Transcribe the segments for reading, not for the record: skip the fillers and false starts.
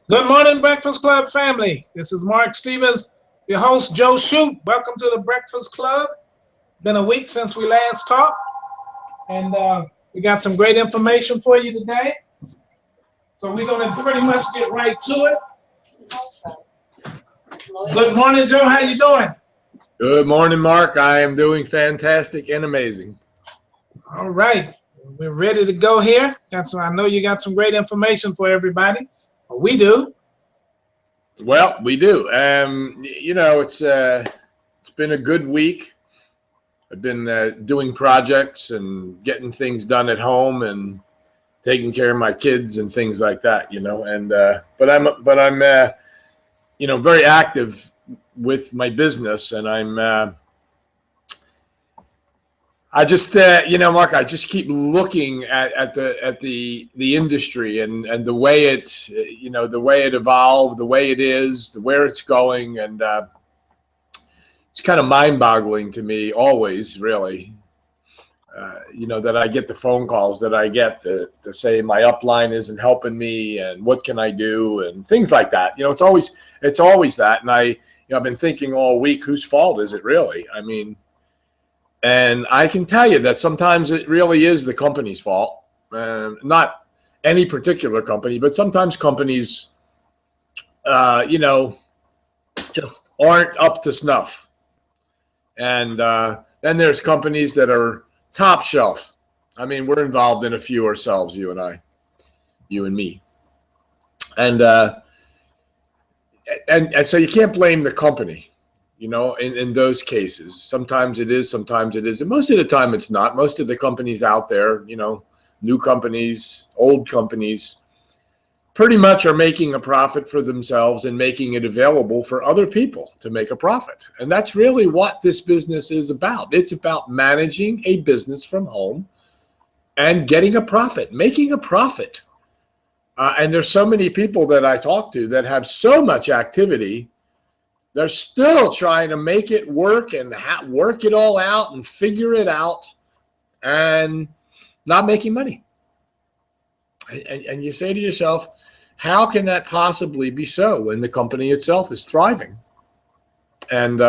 Good morning, Breakfast Club family. This is Mark Stevens, your host, Joe Shute. Welcome to the Breakfast Club. Been a week since we last talked, and we got some great information for you today. So we're going to pretty much get right to it. Good morning, Joe. How you doing? Good morning, Mark. I am doing fantastic and amazing. All right. We're ready to go here. I know you got some great information for everybody. We do. Well, we do. It's been a good week. I've been doing projects and getting things done at home and taking care of my kids and things like that. But I'm very active with my business, and Mark, I just keep looking at the industry and the way the way it evolved, the way it is, where it's going, and it's kind of mind-boggling to me always, really. That I get the phone calls that I get to say my upline isn't helping me, and what can I do, and things like that. It's always that, and I've been thinking all week, whose fault is it really? And I can tell you that sometimes it really is the company's fault. Not any particular company, but sometimes companies, just aren't up to snuff. And then there's companies that are top shelf. We're involved in a few ourselves, you and me. And so you can't blame the company. In those cases, sometimes it is, sometimes it isn't. Most of the time it's not. Most of the companies out there, new companies, old companies, pretty much are making a profit for themselves and making it available for other people to make a profit. And that's really what this business is about. It's about managing a business from home and getting a profit, making a profit. And there's so many people that I talk to that have so much activity. They're still trying to make it work and work it all out and figure it out and not making money. And you say to yourself, how can that possibly be so when the company itself is thriving? And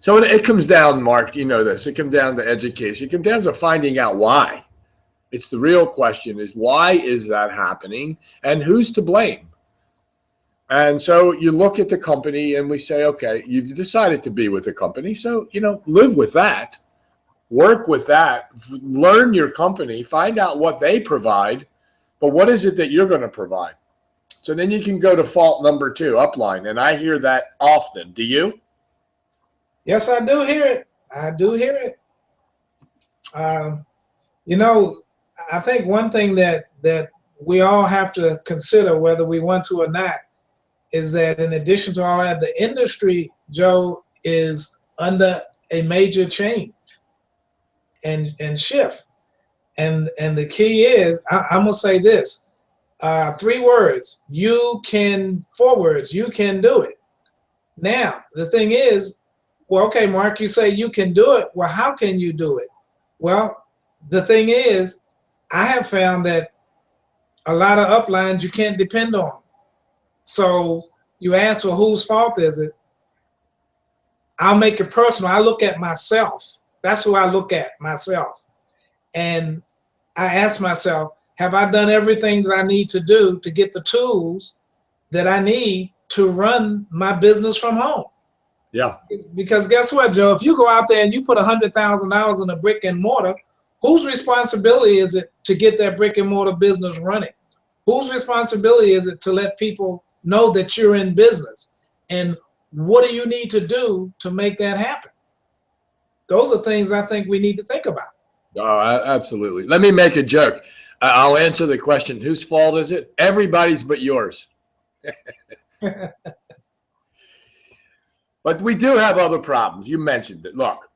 so it comes down, Mark, this. It comes down to education. It comes down to finding out why. It's the real question is, why is that happening and who's to blame? And so you look at the company and we say, okay, you've decided to be with the company. So, live with that, work with that, learn your company, find out what they provide, but what is it that you're going to provide? So then you can go to fault number 2, upline. And I hear that often. Do you? Yes, I do hear it. I do hear it. I think one thing that we all have to consider, whether we want to or not, is that in addition to all that, the industry, Joe, is under a major change and shift. And the key is, I'm going to say this, 3 words, 4 words, you can do it. Now, the thing is, well, okay, Mark, you say you can do it. Well, how can you do it? Well, the thing is, I have found that a lot of uplines you can't depend on. So you ask, well, whose fault is it? I'll make it personal. I look at myself. That's who I look at, myself. And I ask myself, have I done everything that I need to do to get the tools that I need to run my business from home? Yeah. Because guess what, Joe? If you go out there and you put $100,000 in a brick and mortar, whose responsibility is it to get that brick and mortar business running? Whose responsibility is it to let people know that you're in business? And what do you need to do to make that happen? Those are things I think we need to think about. Oh, absolutely. Let me make a joke. I'll answer the question, whose fault is it? Everybody's but yours. But we do have other problems. You mentioned it. Look,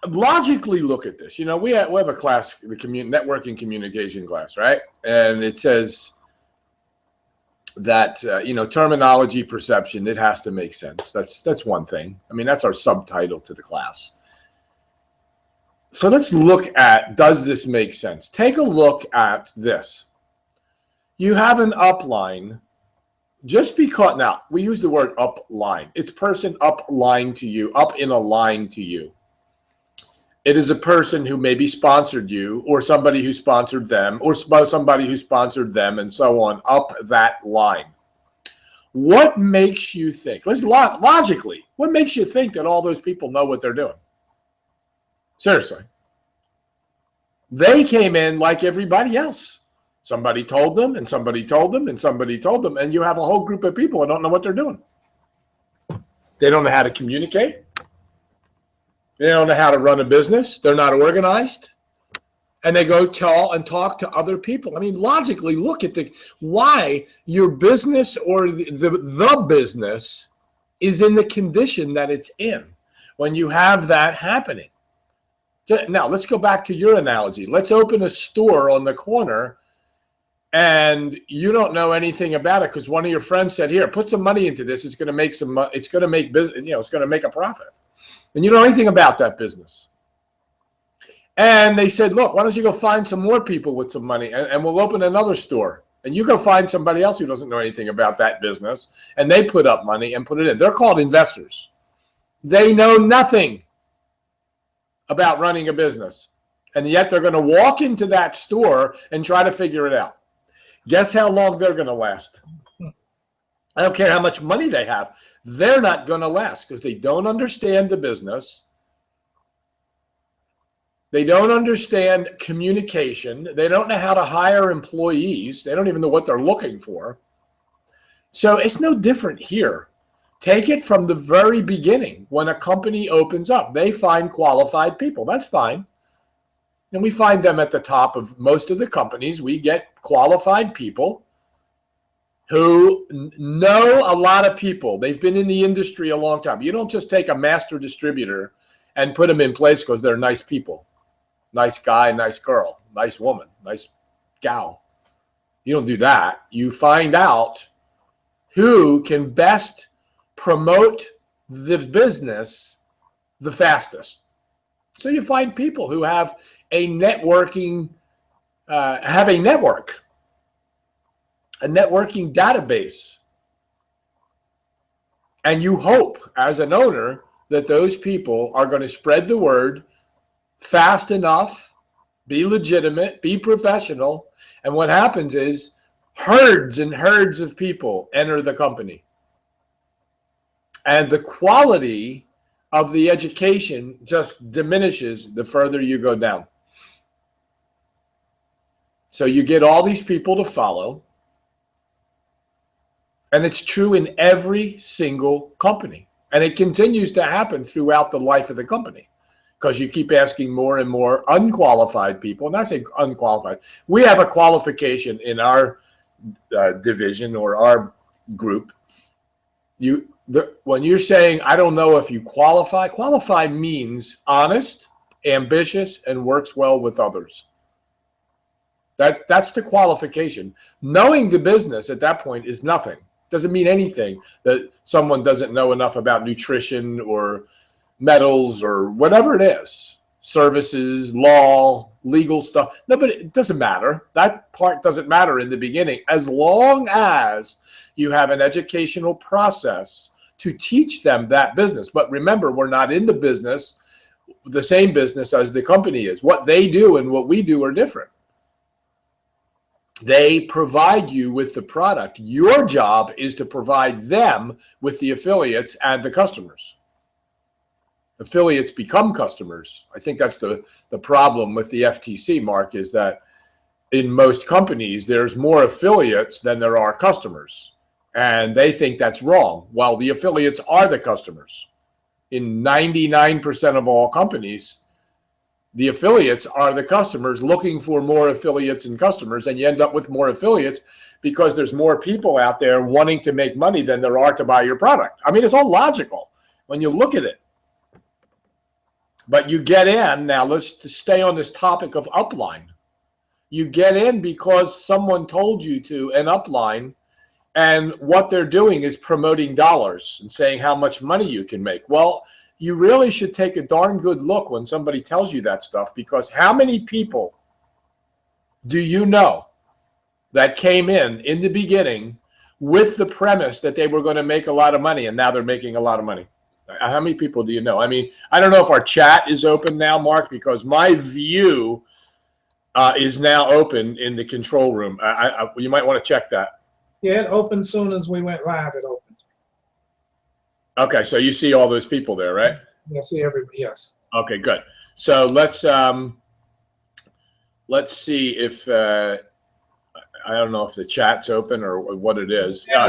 logically look at this. We have a class, the networking communication class, right? And it says that, terminology, perception, it has to make sense. That's one thing. That's our subtitle to the class. So let's look at, does this make sense? Take a look at this. you have an upline. Just because, now we use the word upline. It's person upline to you, up in a line to you. It is a person who maybe sponsored you, or somebody who sponsored them, or somebody who sponsored them, and so on, up that line. What makes you think, let's logically, what makes you think that all those people know what they're doing? Seriously. They came in like everybody else. Somebody told them, and somebody told them, and somebody told them, and you have a whole group of people who don't know what they're doing. They don't know how to communicate. They don't know how to run a business. They're not organized. And they go talk to other people. I mean, logically, look at why your business or the business is in the condition that it's in when you have that happening. Now, let's go back to your analogy. Let's open a store on the corner and you don't know anything about it because one of your friends said, here, put some money into this. It's going to make some money. It's going to make business, it's going to make a profit. And you don't know anything about that business. And they said, look, why don't you go find some more people with some money and we'll open another store. And you go find somebody else who doesn't know anything about that business. And they put up money and put it in. They're called investors. They know nothing about running a business. And yet they're going to walk into that store and try to figure it out. Guess how long they're going to last? I don't care how much money they have. They're not going to last because they don't understand the business. They don't understand communication. They don't know how to hire employees. They don't even know what they're looking for. So it's no different here. Take it from the very beginning. When a company opens up, they find qualified people. That's fine. And we find them at the top of most of the companies. We get qualified people who know a lot of people. They've been in the industry a long time. You don't just take a master distributor and put them in place because they're nice people. Nice guy, nice girl, nice woman, nice gal. You don't do that. You find out who can best promote the business the fastest. So you find people who have a networking, networking database. And you hope as an owner that those people are going to spread the word fast enough, be legitimate, be professional. And what happens is herds and herds of people enter the company. And the quality of the education just diminishes the further you go down. So you get all these people to follow. And it's true in every single company. And it continues to happen throughout the life of the company because you keep asking more and more unqualified people. And I say unqualified. We have a qualification in our division or our group. When you're saying, I don't know if you qualify means honest, ambitious, and works well with others. That's the qualification. Knowing the business at that point is nothing. Doesn't mean anything that someone doesn't know enough about nutrition or metals or whatever it is. Services, law, legal stuff. No, but it doesn't matter. That part doesn't matter in the beginning. As long as you have an educational process to teach them that business. But remember, we're not in the business, the same business as the company is. What they do and what we do are different. They provide you with the product. Your job is to provide them with the affiliates and the customers. Affiliates become customers. I think that's the problem with the FTC, Mark, is that in most companies, there's more affiliates than there are customers. And they think that's wrong, while the affiliates are the customers. In 99% of all companies, the affiliates are the customers looking for more affiliates and customers, and you end up with more affiliates because there's more people out there wanting to make money than there are to buy your product. I mean, it's all logical when you look at it. But you get in, now let's stay on this topic of upline. You get in because someone told you to, an upline, and what they're doing is promoting dollars and saying how much money you can make. Well, you really should take a darn good look when somebody tells you that stuff, because how many people do you know that came in the beginning with the premise that they were going to make a lot of money, and now they're making a lot of money? How many people do you know? I mean, I don't know if our chat is open now, Mark, because my view is now open in the control room. You might want to check that. Yeah, it opened soon as we went live. It opened. Okay, so you see all those people there, right? I see everybody. Yes. Okay, good. So let's see if I don't know if the chat's open or what it is. Yeah,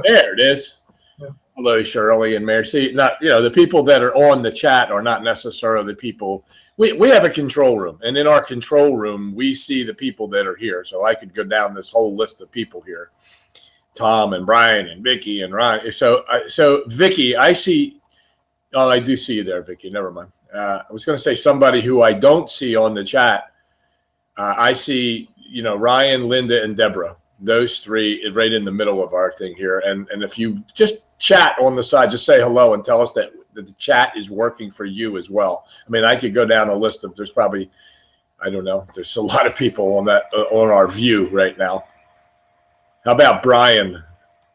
there it is. Yeah. Hello, Shirley and Mary. See, the people that are on the chat are not necessarily the people. We have a control room, and in our control room, we see the people that are here. So I could go down this whole list of people here: Tom and Brian and Vicky and Ryan. So Vicky, I see. Oh, I do see you there, Vicky. Never mind. I was going to say somebody who I don't see on the chat. I see, Ryan, Linda, and Deborah. Those three right in the middle of our thing here. And if you just chat on the side, just say hello and tell us that the chat is working for you as well. I mean, I could go down a list of, there's probably, I don't know, there's a lot of people on our view right now. How about Brian?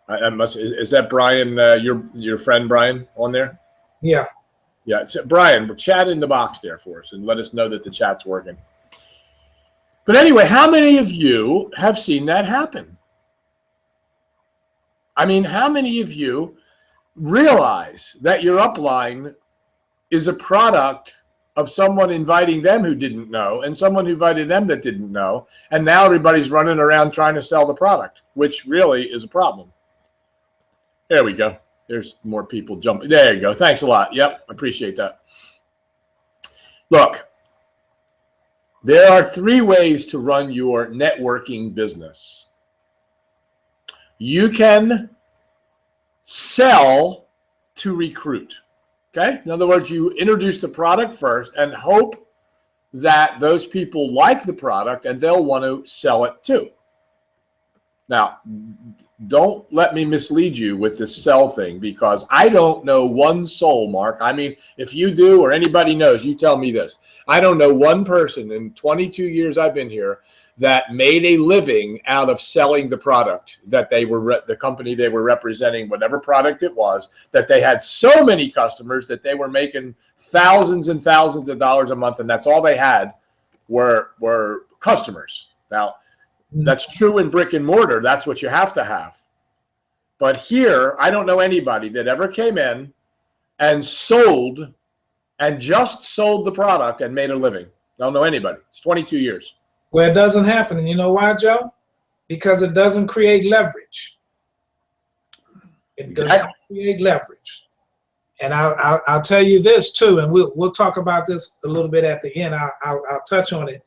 Is that Brian, your friend Brian on there? Yeah. Yeah, Brian, chat in the box there for us and let us know that the chat's working. But anyway, how many of you have seen that happen? I mean, how many of you realize that your upline is a product of someone inviting them who didn't know and someone who invited them that didn't know, and now everybody's running around trying to sell the product, which really is a problem. There we go. There's more people jumping. There you go. Thanks a lot. Yep, appreciate that. Look, there are three ways to run your networking business. You can sell to recruit. Okay? In other words, you introduce the product first and hope that those people like the product and they'll want to sell it too. Now, don't let me mislead you with this sell thing, because I don't know one soul, Mark. I mean, if you do or anybody knows, you tell me this. I don't know one person in 22 years I've been here that made a living out of selling the product that they were, the company they were representing, whatever product it was, that they had so many customers that they were making thousands and thousands of dollars a month, and that's all they had were customers. Now, that's true in brick and mortar. That's what you have to have. But here, I don't know anybody that ever came in and sold and just sold the product and made a living. I don't know anybody. It's 22 years. Well, it doesn't happen. And you know why, Joe? Because it doesn't create leverage. It doesn't create leverage. And I'll tell you this too, and we'll talk about this a little bit at the end. I'll touch on it.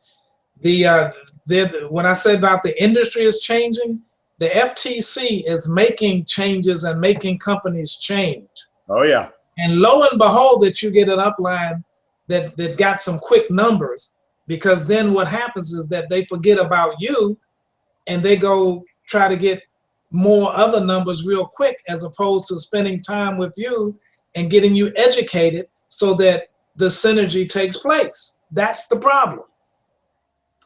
When I said about the industry is changing, the FTC is making changes and making companies change. Oh yeah. And lo and behold, that you get an upline that got some quick numbers, because then what happens is that they forget about you and they go try to get more other numbers real quick, as opposed to spending time with you and getting you educated so that the synergy takes place. That's the problem.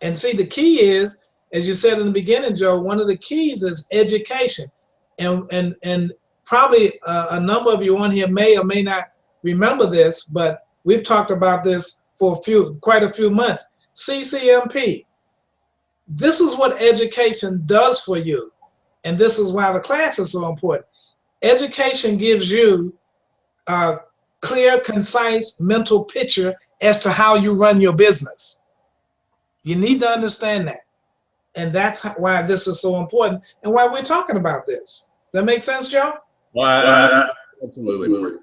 And see, the key is, as you said in the beginning, Joe, one of the keys is education. And probably a number of you on here may or may not remember this, but we've talked about this for quite a few months. CCMP. This is what education does for you. And this is why the class is so important. Education gives you a clear, concise mental picture as to how you run your business. You need to understand that. And that's why this is so important and why we're talking about this. That make sense, Joe? Well, absolutely.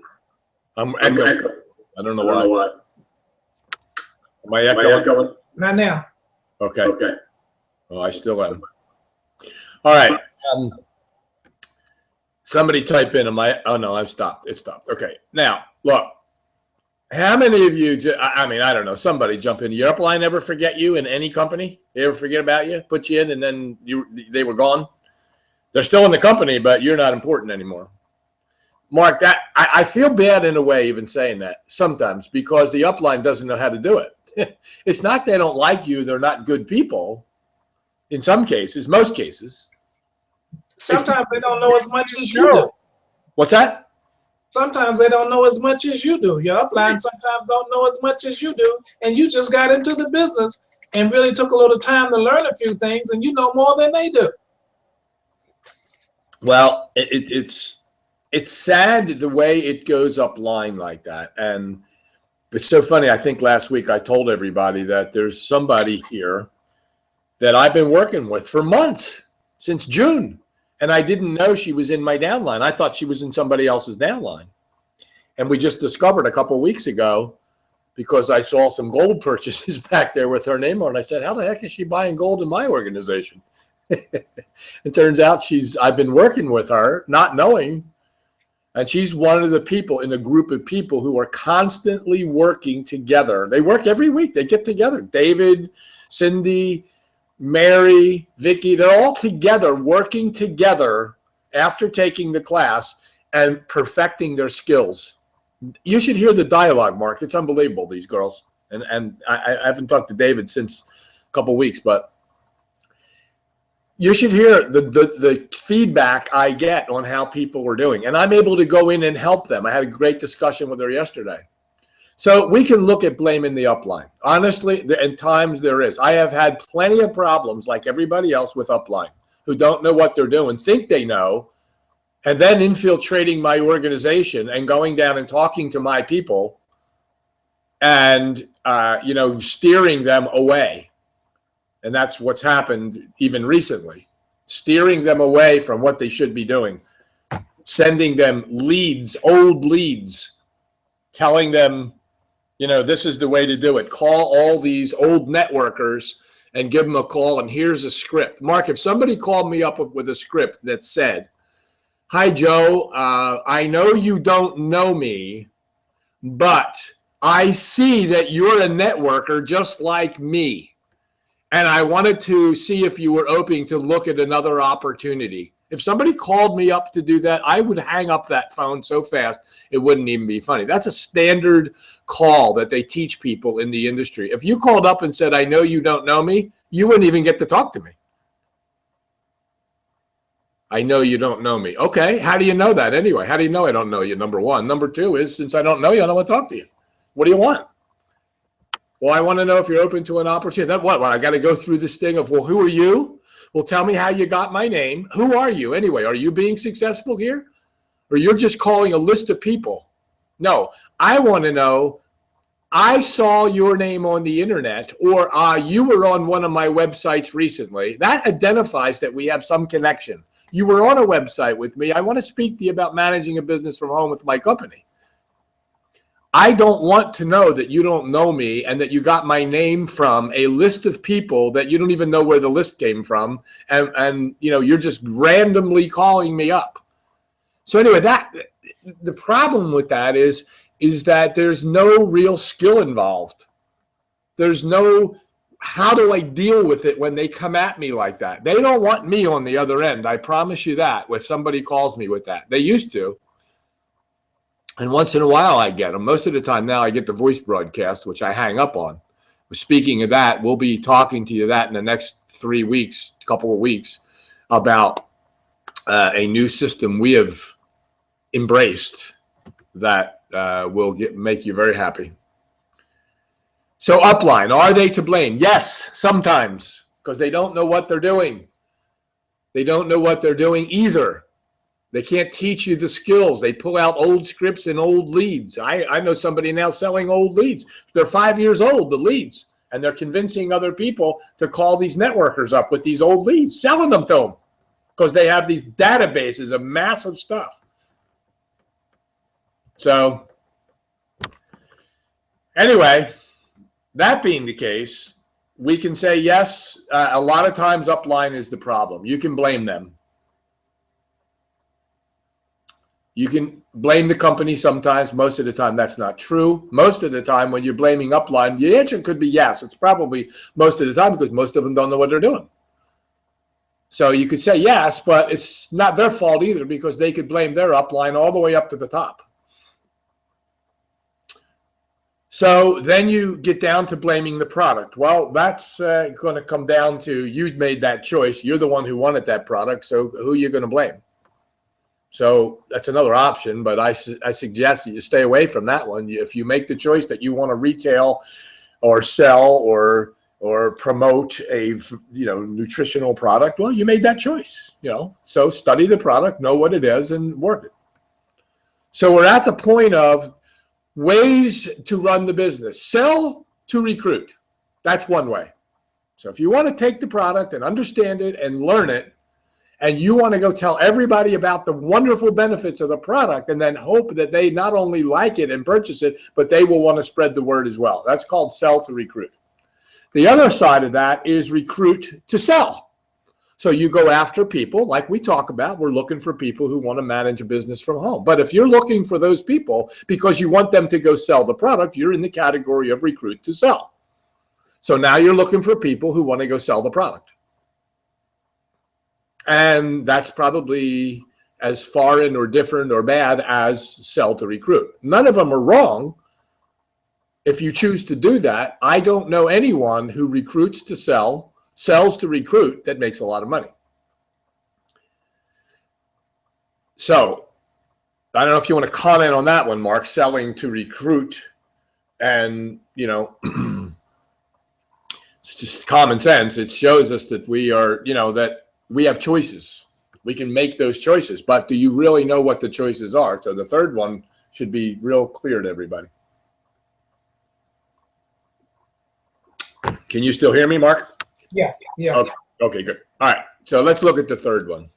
I'm echoing. I don't know why. Am I echoing? Not now. Okay. Well, I still am. All right. Somebody type in, oh no, I've stopped. It stopped. Okay. Now, look. How many of you, I mean, I don't know, somebody jump in. Your upline ever forget you in any company? They ever forget about you, put you in, and then they were gone? They're still in the company, but you're not important anymore. Mark, I feel bad in a way even saying that sometimes, because the upline doesn't know how to do it. It's not they don't like you, they're not good people. in some cases, most cases. Sometimes they don't know as much as you do. What's that? Sometimes they don't know as much as you do. Your upline sometimes don't know as much as you do, and you just got into the business and really took a little time to learn a few things, and you know more than they do. Well, it's sad the way it goes upline like that. And it's so funny. I think last week I told everybody that there's somebody here that I've been working with for months, since June. And I didn't know she was in my downline. I thought she was in somebody else's downline. And we just discovered a couple of weeks ago, because I saw some gold purchases back there with her name on it. I said, how the heck is she buying gold in my organization? It turns out I've been working with her, not knowing. And she's one of the people in a group of people who are constantly working together. They work every week. They get together. David, Cindy, Mary, Vicky, they're all together, working together after taking the class and perfecting their skills. You should hear the dialogue, Mark. It's unbelievable, these girls. And I haven't talked to David since a couple of weeks, but you should hear the feedback I get on how people are doing. And I'm able to go in and help them. I had a great discussion with her yesterday. So we can look at blaming the upline. Honestly, in times there is. I have had plenty of problems like everybody else with upline who don't know what they're doing, think they know, and then infiltrating my organization and going down and talking to my people and, steering them away. And that's what's happened even recently, steering them away from what they should be doing, sending them leads, old leads, telling them, this is the way to do it. Call all these old networkers and give them a call, and here's a script. Mark, if somebody called me up with a script that said, hi, Joe, I know you don't know me, but I see that you're a networker just like me, and I wanted to see if you were open to look at another opportunity. If somebody called me up to do that, I would hang up that phone so fast it wouldn't even be funny. That's a standard call that they teach people in the industry. If you called up and said, I know you don't know me, you wouldn't even get to talk to me. I know you don't know me. Okay, how do you know that anyway? How do you know I don't know you, number one? Number two is, since I don't know you, I don't want to talk to you. What do you want? Well, I want to know if you're open to an opportunity. Then what? Well, I got to go through this thing of, well, who are you? Well, tell me how you got my name. Who are you anyway? Are you being successful here? Or you're just calling a list of people? No, I want to know, I saw your name on the internet, or you were on one of my websites recently. That identifies that we have some connection. You were on a website with me. I want to speak to you about managing a business from home with my company. I don't want to know that you don't know me and that you got my name from a list of people that you don't even know where the list came from. And you're just randomly calling me up. So anyway, the problem with that is that there's no real skill involved. There's no, how do I deal with it when they come at me like that? They don't want me on the other end. I promise you that, if somebody calls me with that. They used to. And once in a while I get them. Most of the time now I get the voice broadcast, which I hang up on. Speaking of that, we'll be talking to you that in the next 3 weeks, couple of weeks, about a new system we have embraced that will make you very happy. So upline, are they to blame? Yes, sometimes, because they don't know what they're doing. They don't know what they're doing either. They can't teach you the skills. They pull out old scripts and old leads. I know somebody now selling old leads. They're 5 years old, the leads, and they're convincing other people to call these networkers up with these old leads, selling them to them because they have these databases of massive stuff. So anyway, that being the case, we can say, yes, a lot of times upline is the problem. You can blame them. You can blame the company sometimes. Most of the time, that's not true. Most of the time, when you're blaming upline, the answer could be yes. It's probably most of the time because most of them don't know what they're doing. So you could say yes, but it's not their fault either because they could blame their upline all the way up to the top. So then you get down to blaming the product. Well, that's going to come down to you made that choice. You're the one who wanted that product. So who are you going to blame? So that's another option, but I suggest that you stay away from that one. If you make the choice that you want to retail or sell or promote a nutritional product, well, you made that choice. So study the product, know what it is, and work it. So we're at the point of ways to run the business. Sell to recruit. That's one way. So if you want to take the product and understand it and learn it, and you want to go tell everybody about the wonderful benefits of the product and then hope that they not only like it and purchase it, but they will want to spread the word as well. That's called sell to recruit. The other side of that is recruit to sell. So you go after people like we talk about. We're looking for people who want to manage a business from home. But if you're looking for those people because you want them to go sell the product, you're in the category of recruit to sell. So now you're looking for people who want to go sell the product. And that's probably as foreign or different or bad as sell to recruit. None of them are wrong. If you choose to do that, I don't know anyone who recruits to sell, sells to recruit that makes a lot of money. So I don't know if you want to comment on that one, Mark, selling to recruit. And, it's just common sense. It shows us that we are, that we have choices. We can make those choices, but do you really know what the choices are? So the third one should be real clear to everybody. Can you still hear me, Mark? Yeah. Okay, good. All right. So let's look at the third one.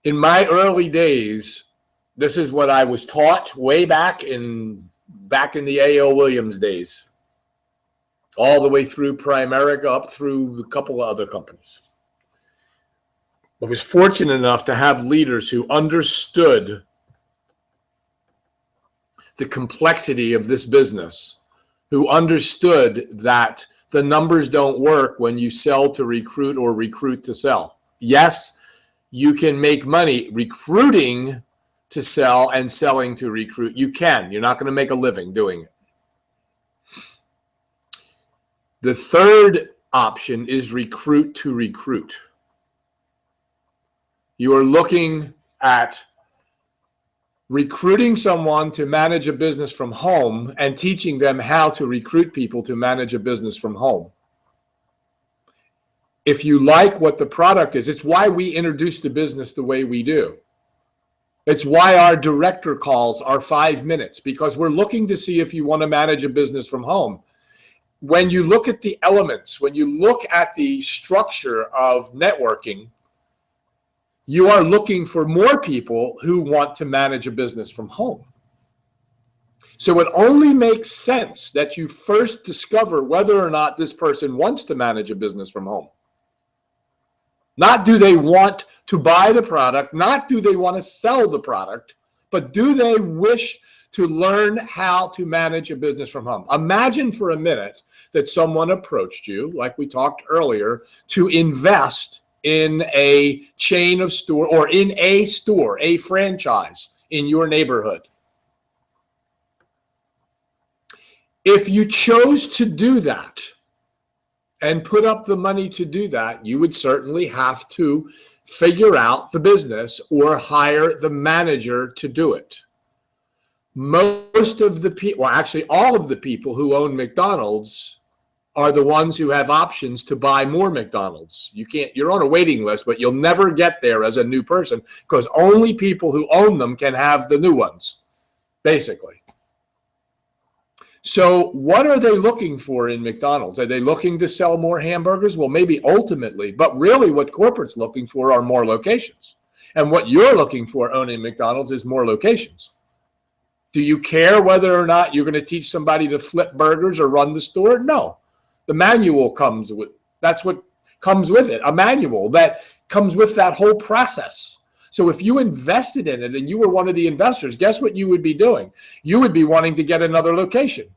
In my early days, this is what I was taught way back in the A.L. Williams days, all the way through Primerica up through a couple of other companies. I was fortunate enough to have leaders who understood the complexity of this business, who understood that the numbers don't work when you sell to recruit or recruit to sell. Yes, you can make money recruiting to sell and selling to recruit. You can. You're not going to make a living doing it. The third option is recruit to recruit. You are looking at recruiting someone to manage a business from home and teaching them how to recruit people to manage a business from home. If you like what the product is, it's why we introduce the business the way we do. It's why our director calls are 5 minutes, because we're looking to see if you want to manage a business from home. When you look at the elements, when you look at the structure of networking, you are looking for more people who want to manage a business from home. So it only makes sense that you first discover whether or not this person wants to manage a business from home. Not do they want to buy the product, not do they want to sell the product, but do they wish to learn how to manage a business from home? Imagine for a minute that someone approached you, like we talked earlier, to invest in a chain of store or in a store, a franchise in your neighborhood. If you chose to do that and put up the money to do that, you would certainly have to figure out the business or hire the manager to do it. Most of the people, well, actually all of the people who own McDonald's are the ones who have options to buy more McDonald's. You're on a waiting list, but you'll never get there as a new person because only people who own them can have the new ones, basically. So what are they looking for in McDonald's? Are they looking to sell more hamburgers? Well, maybe ultimately, but really what corporate's looking for are more locations. And what you're looking for owning McDonald's is more locations. Do you care whether or not you're going to teach somebody to flip burgers or run the store? No. The manual comes with, that's what comes with it, a manual that comes with that whole process. So if you invested in it and you were one of the investors, guess what you would be doing? You would be wanting to get another location.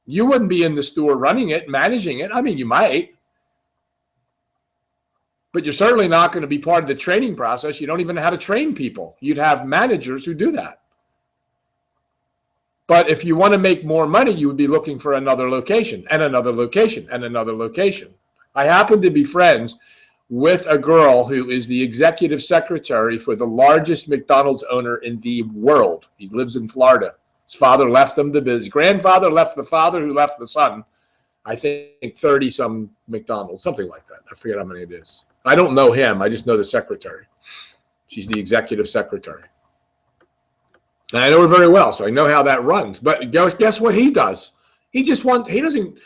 You wouldn't be in the store running it, managing it. I mean, you might, but you're certainly not going to be part of the training process. You don't even know how to train people. You'd have managers who do that. But if you want to make more money, you would be looking for another location and another location and another location. I happen to be friends with a girl who is the executive secretary for the largest McDonald's owner in the world. He lives in Florida. His father left him the biz. His grandfather left the father, who left the son. I think 30-some McDonald's, something like that. I forget how many it is. I don't know him. I just know the secretary. She's the executive secretary. And I know her very well, so I know how that runs. But guess what he does? He doesn't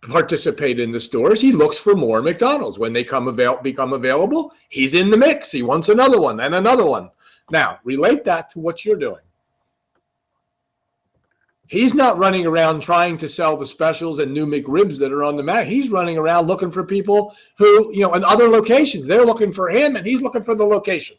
participate in the stores. He looks for more McDonald's. When they become available, he's in the mix. He wants another one and another one. Now, relate that to what you're doing. He's not running around trying to sell the specials and new McRibs that are on the map. He's running around looking for people who, in other locations. They're looking for him, and he's looking for the location.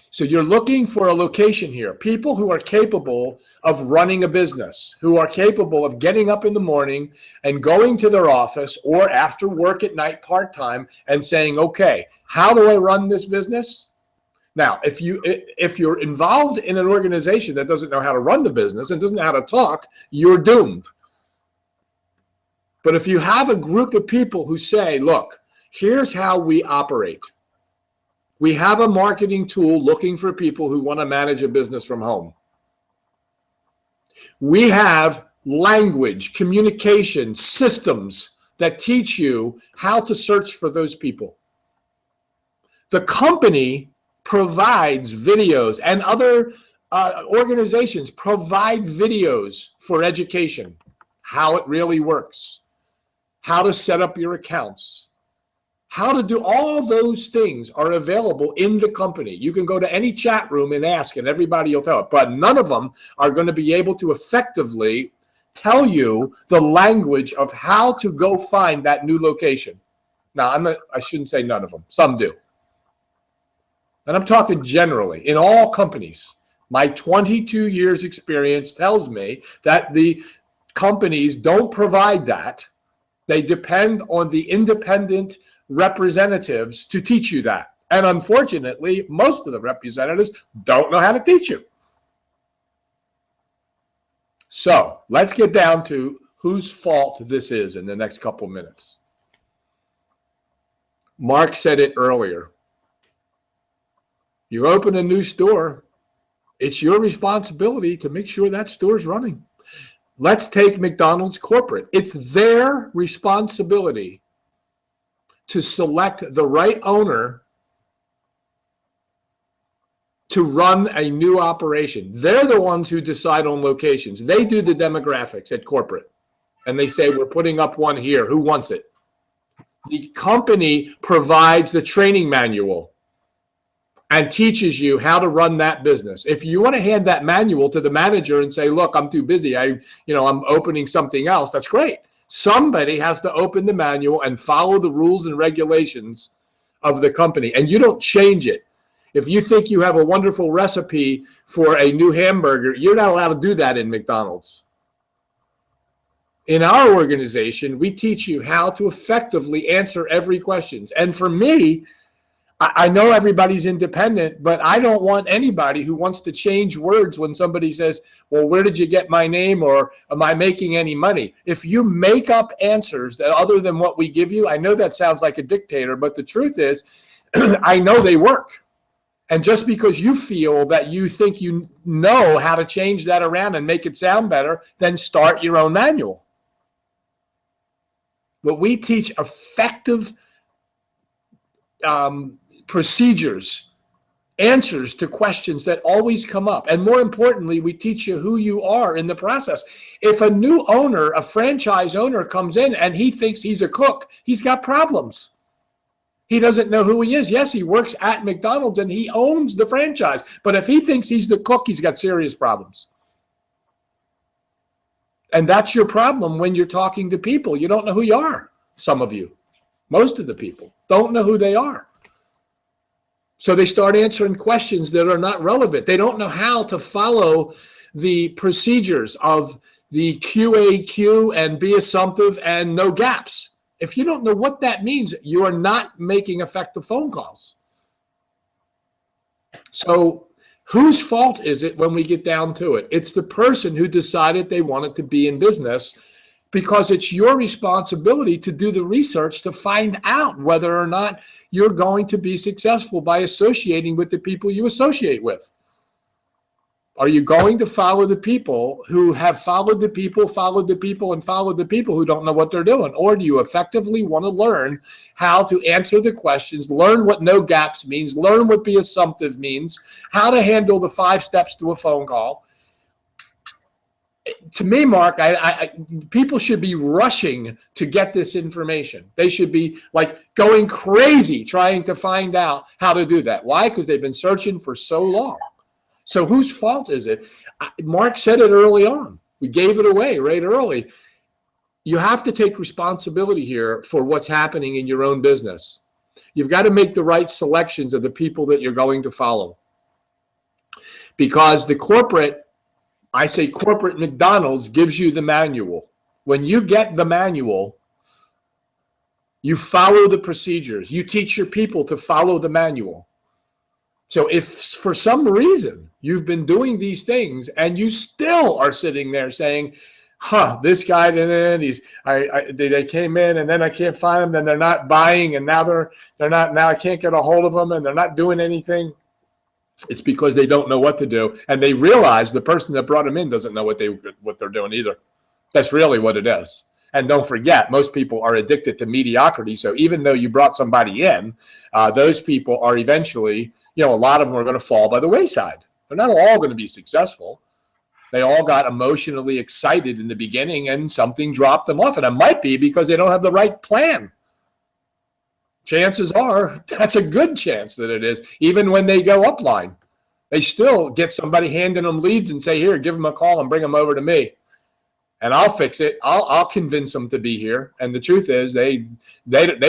So you're looking for a location here. People who are capable of running a business, who are capable of getting up in the morning and going to their office or after work at night part-time and saying, okay, how do I run this business? Now, if you're involved in an organization that doesn't know how to run the business and doesn't know how to talk, you're doomed. But if you have a group of people who say, look, here's how we operate. We have a marketing tool looking for people who want to manage a business from home. We have language, communication, systems that teach you how to search for those people. The company provides videos, and other organizations provide videos for education, how it really works, how to set up your accounts. How to do all those things are available in the company. You can go to any chat room and ask, and everybody will tell it. But none of them are going to be able to effectively tell you the language of how to go find that new location. Now, I shouldn't say none of them. Some do. And I'm talking generally in all companies. My 22 years experience tells me that the companies don't provide that. They depend on the independent representatives to teach you that. And unfortunately, most of the representatives don't know how to teach you. So let's get down to whose fault this is in the next couple minutes. Mark said it earlier. You open a new store, it's your responsibility to make sure that store is running. Let's take McDonald's corporate. It's their responsibility to select the right owner to run a new operation. They're the ones who decide on locations. They do the demographics at corporate. And they say, we're putting up one here. Who wants it? The company provides the training manual and teaches you how to run that business. If you want to hand that manual to the manager and say, look, I'm too busy. I'm opening something else. That's great. Somebody has to open the manual and follow the rules and regulations of the company, and you don't change it. If you think you have a wonderful recipe for a new hamburger, you're not allowed to do that in McDonald's. In our organization, we teach you how to effectively answer every question. And for me, I know everybody's independent, but I don't want anybody who wants to change words when somebody says, well, where did you get my name, or am I making any money? If you make up answers that other than what we give you, I know that sounds like a dictator, but the truth is, I know they work. And just because you feel that you think you know how to change that around and make it sound better, then start your own manual. But we teach effective procedures, answers to questions that always come up. And more importantly, we teach you who you are in the process. If a new owner, a franchise owner comes in and he thinks he's a cook, he's got problems. He doesn't know who he is. Yes, he works at McDonald's and he owns the franchise. But if he thinks he's the cook, he's got serious problems. And that's your problem when you're talking to people. You don't know who you are. Some of you, most of the people don't know who they are. So they start answering questions that are not relevant. They don't know how to follow the procedures of the QAQ and be assumptive and no gaps. If you don't know what that means, you are not making effective phone calls. So Whose fault is it when we get down to it? It's the person who decided they wanted to be in business, because it's your responsibility to do the research to find out whether or not you're going to be successful by associating with the people you associate with. Are you going to follow the people who have followed the people, and followed the people who don't know what they're doing? Or do you effectively want to learn how to answer the questions, learn what no gaps means, learn what be assumptive means, how to handle the 5 steps to a phone call? To me, Mark, people should be rushing to get this information. They should be like going crazy trying to find out how to do that. Why? Because they've been searching for so long. So whose fault is it? Mark said it early on. We gave it away right early. You have to take responsibility here for what's happening in your own business. You've got to make the right selections of the people that you're going to follow. Because the corporate McDonald's gives you the manual. When you get the manual, you follow the procedures. You teach your people to follow the manual. So if for some reason you've been doing these things and you still are sitting there saying, this guy didn't, they came in and then I can't find them, then they're not buying, and now now I can't get a hold of them and they're not doing anything. It's because they don't know what to do, and they realize the person that brought them in doesn't know what they're doing either. That's really what it is. And don't forget, most people are addicted to mediocrity. So even though you brought somebody in, those people are eventually, a lot of them are going to fall by the wayside. They're not all going to be successful. They all got emotionally excited in the beginning and something dropped them off. And it might be because they don't have the right plan. Chances are that's a good chance that it is. Even when they go upline, they still get somebody handing them leads and say, here, give them a call and bring them over to me. And I'll fix it. I'll convince them to be here. And the truth is they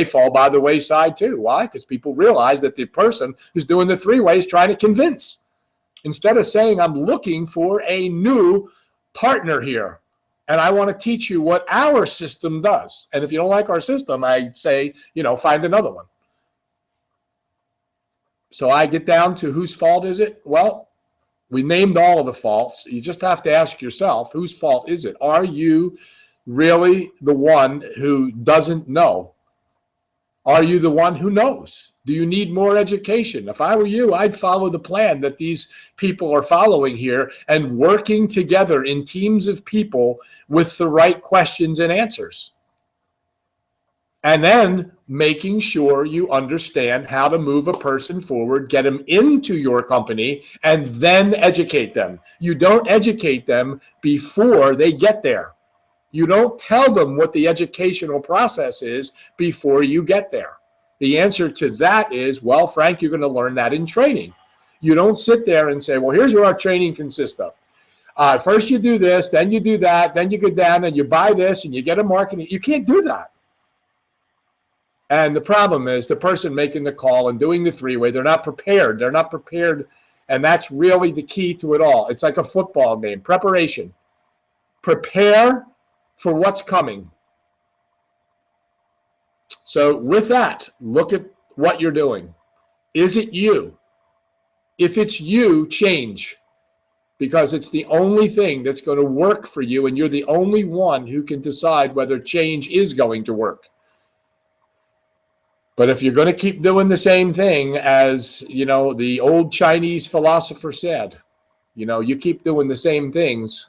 fall by the wayside too. Why? Because people realize that the person who's doing the 3-way is trying to convince. Instead of saying, I'm looking for a new partner here, and I want to teach you what our system does. And if you don't like our system, I say, find another one. So I get down to whose fault is it? Well, we named all of the faults. You just have to ask yourself, whose fault is it? Are you really the one who doesn't know? Are you the one who knows? Do you need more education? If I were you, I'd follow the plan that these people are following here and working together in teams of people with the right questions and answers. And then making sure you understand how to move a person forward, get them into your company, and then educate them. You don't educate them before they get there. You don't tell them what the educational process is before you get there. The answer to that is, well, Frank, you're going to learn that in training. You don't sit there and say, well, here's what our training consists of. First you do this, then you do that, then you go down and you buy this and you get a marketing. You can't do that. And the problem is the person making the call and doing the 3-way, they're not prepared. They're not prepared. And that's really the key to it all. It's like a football game, preparation. Prepare for what's coming. So with that, look at what you're doing. Is it you? If it's you, change. Because it's the only thing that's going to work for you, and you're the only one who can decide whether change is going to work. But if you're going to keep doing the same thing, as the old Chinese philosopher said, you keep doing the same things,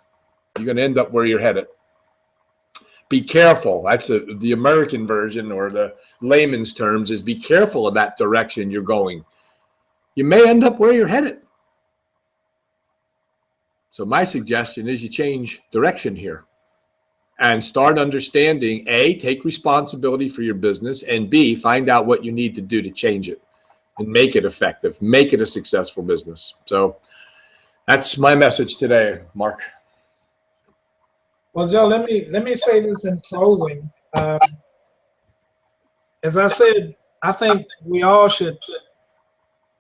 you're going to end up where you're headed. Be careful. That's the American version, or the layman's terms, is be careful of that direction you're going. You may end up where you're headed. So my suggestion is you change direction here and start understanding, A, take responsibility for your business, and B, find out what you need to do to change it and make it effective, make it a successful business. So that's my message today, Mark. Well, Joe, let me say this in closing. As I said, I think we all should.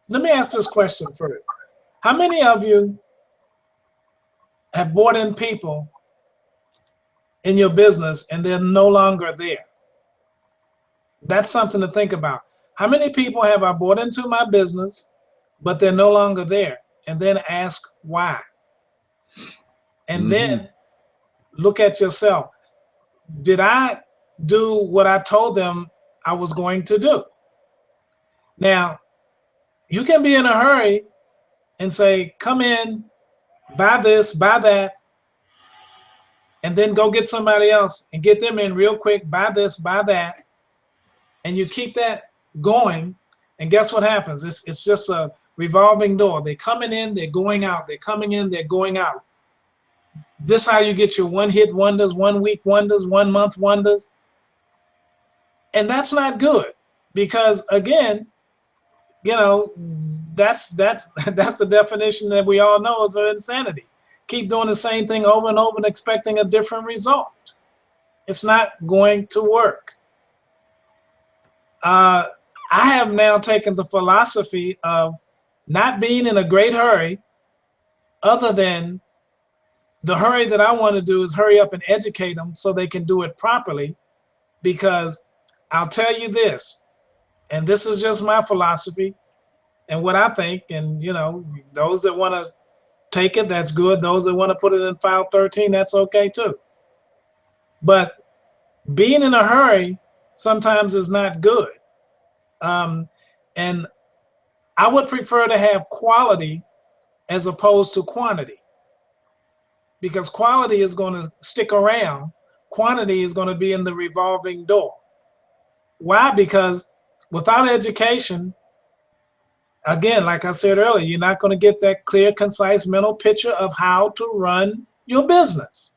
Let me ask this question first. How many of you have brought in people in your business and they're no longer there? That's something to think about. How many people have I brought into my business, but they're no longer there? and then ask why. And Mhm. then look at yourself. Did I do what I told them I was going to do? Now, you can be in a hurry and say, come in, buy this, buy that, and then go get somebody else and get them in real quick, buy this, buy that, and you keep that going, and guess what happens? It's just a revolving door. They're coming in, they're going out, they're coming in, they're going out. This is how you get your one-hit wonders, 1 week wonders, 1 month wonders. And that's not good, because again, you know, that's the definition that we all know is of insanity. Keep doing the same thing over and over and expecting a different result. It's not going to work. I have now taken the philosophy of not being in a great hurry, other than the hurry that I want to do is hurry up and educate them so they can do it properly. Because I'll tell you this, and this is just my philosophy and what I think, and you know, those that want to take it, that's good. Those that want to put it in file 13, that's okay too. But being in a hurry sometimes is not good. And I would prefer to have quality as opposed to quantity, because quality is going to stick around. Quantity is going to be in the revolving door. Why? Because without education, again, like I said earlier, you're not going to get that clear, concise mental picture of how to run your business.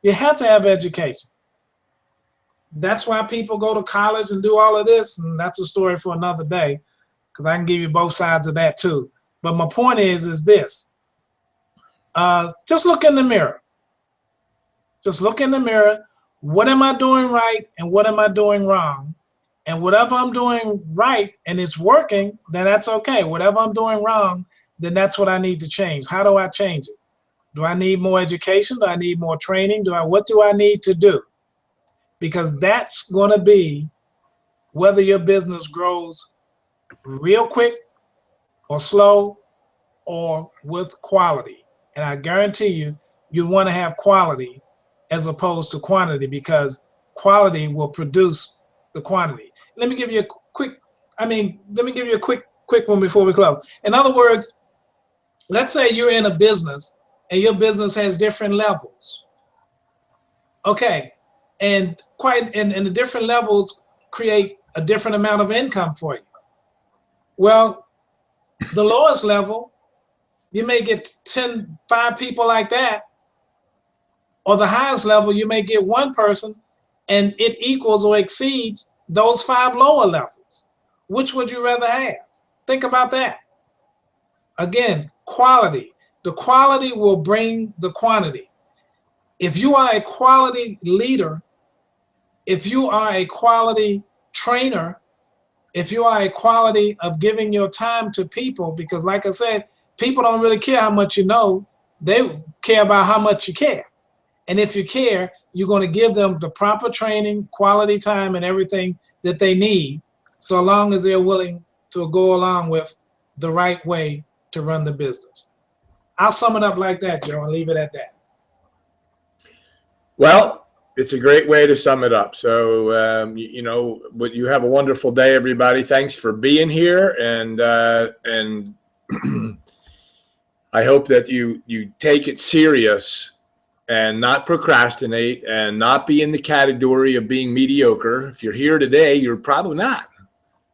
You have to have education. That's why people go to college and do all of this, and that's a story for another day, because I can give you both sides of that too. But my point is this. Just look in the mirror. Just look in the mirror. What am I doing right and what am I doing wrong? And whatever I'm doing right and it's working, then that's okay. Whatever I'm doing wrong, then that's what I need to change. How do I change it? Do I need more education? Do I need more training? What do I need to do? Because that's going to be whether your business grows real quick or slow or with quality. And I guarantee you, you want to have quality as opposed to quantity, because quality will produce the quantity. Let me give you a quick one before we close. In other words, let's say you're in a business and your business has different levels. Okay. And the different levels create a different amount of income for you. Well, the lowest level, you may get 5 people like that, or the highest level, you may get 1 person, and it equals or exceeds those 5 lower levels. Which would you rather have? Think about that. Again, quality. The quality will bring the quantity. If you are a quality leader, if you are a quality trainer, if you are a quality of giving your time to people, because like I said, people don't really care how much you know, they care about how much you care. And if you care, you're going to give them the proper training, quality time, and everything that they need, so long as they're willing to go along with the right way to run the business. I'll sum it up like that, Joe, and leave it at that. Well, it's a great way to sum it up. So, you have a wonderful day, everybody. Thanks for being here. And I hope that you take it serious and not procrastinate and not be in the category of being mediocre. If you're here today, you're probably not.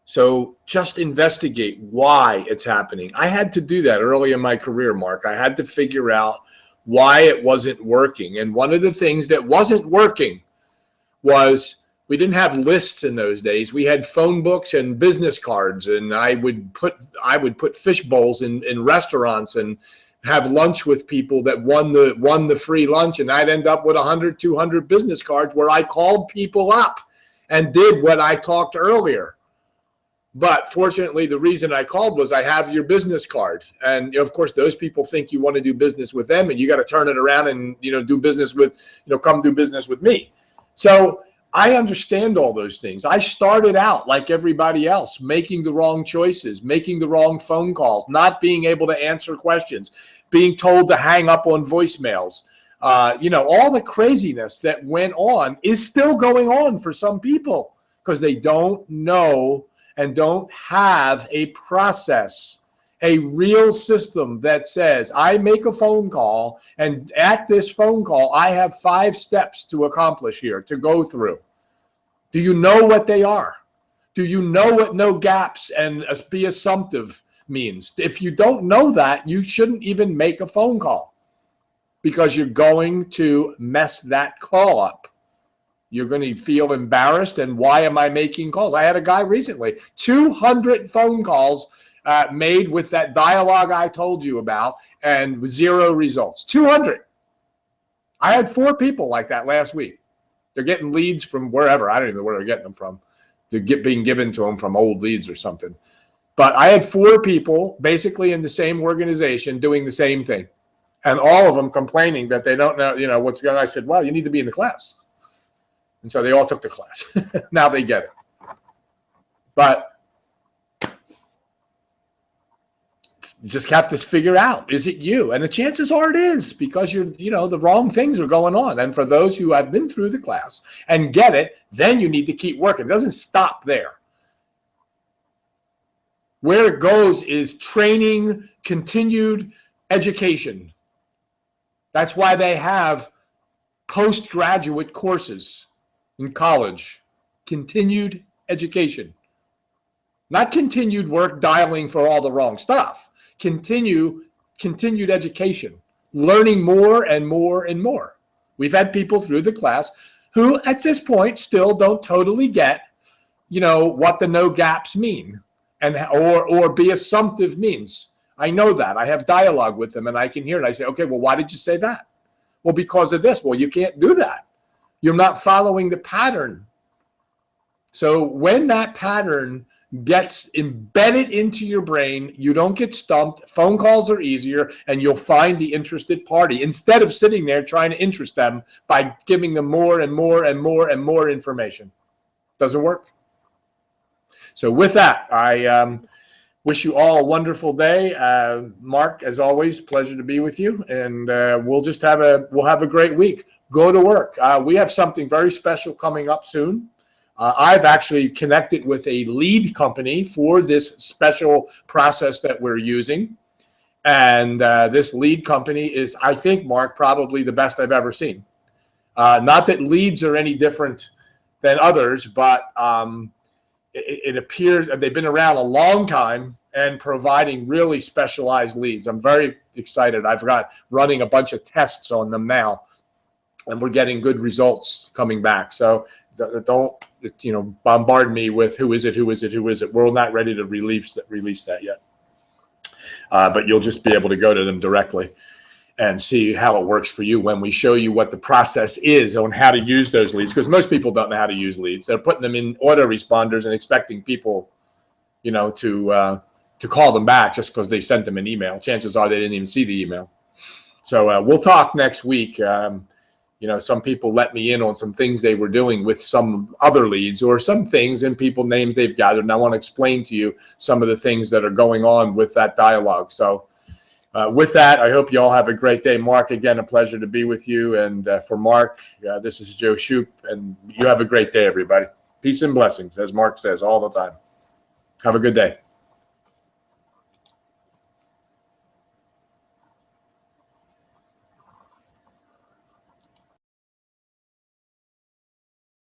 So just investigate why it's happening. I had to do that early in my career, Mark. I had to figure out why it wasn't working. And one of the things that wasn't working was we didn't have lists in those days. We had phone books and business cards, and I would put fish bowls in restaurants and have lunch with people that won the free lunch, and I'd end up with 100, 200 business cards where I called people up and did what I talked earlier. But fortunately, the reason I called was I have your business card. And of course, those people think you want to do business with them, and you got to turn it around and, do business with, come do business with me. So I understand all those things. I started out like everybody else, making the wrong choices, making the wrong phone calls, not being able to answer questions, being told to hang up on voicemails. All the craziness that went on is still going on for some people because they don't know and don't have a process, a real system that says, I make a phone call, and at this phone call, I have 5 steps to accomplish here, to go through. Do you know what they are? Do you know what no gaps and be assumptive means? If you don't know that, you shouldn't even make a phone call because you're going to mess that call up. You're going to feel embarrassed. And why am I making calls? I had a guy recently, 200 phone calls made with that dialogue I told you about and 0 results. 200. I had 4 people like that last week. They're getting leads from wherever. I don't even know where they're getting them from. They're being given to them from old leads or something. But I had 4 people basically in the same organization doing the same thing. And all of them complaining that they don't know, what's going on. I said, well, you need to be in the class. And so they all took the class. Now they get it. But you just have to figure out, is it you? And the chances are it is, because the wrong things are going on. And for those who have been through the class and get it, then you need to keep working. It doesn't stop there. Where it goes is training, continued education. That's why they have postgraduate courses in college. Continued education. Not continued work dialing for all the wrong stuff. Continued education, learning more and more and more. We've had people through the class who at this point still don't totally get, what the no gaps mean and or be assumptive means. I know that. I have dialogue with them and I can hear it. I say, okay, well, why did you say that? Well, because of this. Well, you can't do that. You're not following the pattern. So when that pattern gets embedded into your brain, you don't get stumped. Phone calls are easier, and you'll find the interested party instead of sitting there trying to interest them by giving them more and more and more and more information. Doesn't work. So with that, I wish you all a wonderful day. Mark, as always, pleasure to be with you, and we'll have a great week. Go to work. We have something very special coming up soon. I've actually connected with a lead company for this special process that we're using. And this lead company is, I think, Mark, probably the best I've ever seen. Not that leads are any different than others, but it appears they've been around a long time and providing really specialized leads. I'm very excited. I've got running a bunch of tests on them now, and we're getting good results coming back. So don't bombard me with who is it. We're not ready to release that yet. But you'll just be able to go to them directly and see how it works for you when we show you what the process is on how to use those leads. Because most people don't know how to use leads. They're putting them in autoresponders and expecting people, to call them back just because they sent them an email. Chances are they didn't even see the email. So we'll talk next week. Some people let me in on some things they were doing with some other leads or some things and people names they've gathered. And I want to explain to you some of the things that are going on with that dialogue. So with that, I hope you all have a great day. Mark, again, a pleasure to be with you. And for Mark, this is Joe Shoup, and you have a great day, everybody. Peace and blessings, as Mark says all the time. Have a good day.